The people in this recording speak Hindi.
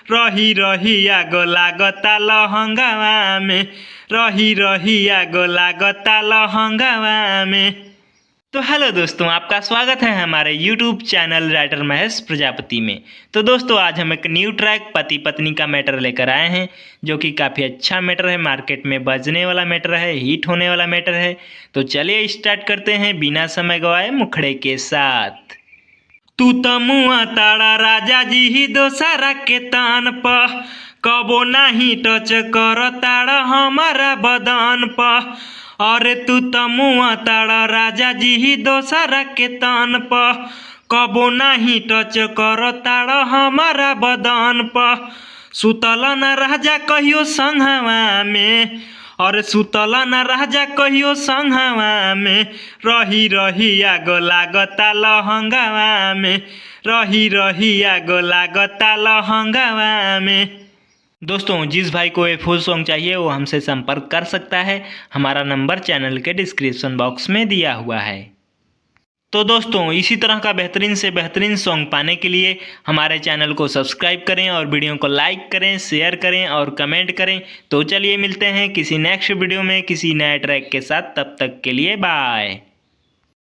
रही रही आगो लागता लहंगावा में, रही रही आगो लागता लहंगावा में। तो हेलो दोस्तों, आपका स्वागत है हमारे YouTube channel writer Mahesh Prajapati में। तो दोस्तों, आज हम एक न्यू ट्रैक पति पत्नी का मैटर लेकर आए हैं, जो कि काफ़ी अच्छा मैटर है, मार्केट में बजने वाला मैटर है, हिट होने वाला मैटर है। तो चलिए स्टार्ट करते हैं बिना समय गवाए मुखड़े के साथ। तू त मुआ ताड़ा राजा जी ही दोसारा के तान प, कबो नाही टच कर ताड़ा हमारा बदन प। अरे तू त मुआ ताड़ा राजा जी ही दोसारा के तान प, कबो नाही टच कर ताड़ा हमारा बदन प। सुतल न राजा कहियो संघवा में, और सुतल न राजा कहियो संघवा में, रही रही आगो लागता लहंगावा में, रही रही आगो लागता लहंगावा में। दोस्तों, जिस भाई को ये फुल सॉन्ग चाहिए वो हमसे संपर्क कर सकता है। हमारा नंबर चैनल के डिस्क्रिप्शन बॉक्स में दिया हुआ है। तो दोस्तों, इसी तरह का बेहतरीन से बेहतरीन सॉन्ग पाने के लिए हमारे चैनल को सब्सक्राइब करें और वीडियो को लाइक करें, शेयर करें और कमेंट करें। तो चलिए मिलते हैं किसी नेक्स्ट वीडियो में किसी नए ट्रैक के साथ। तब तक के लिए बाय।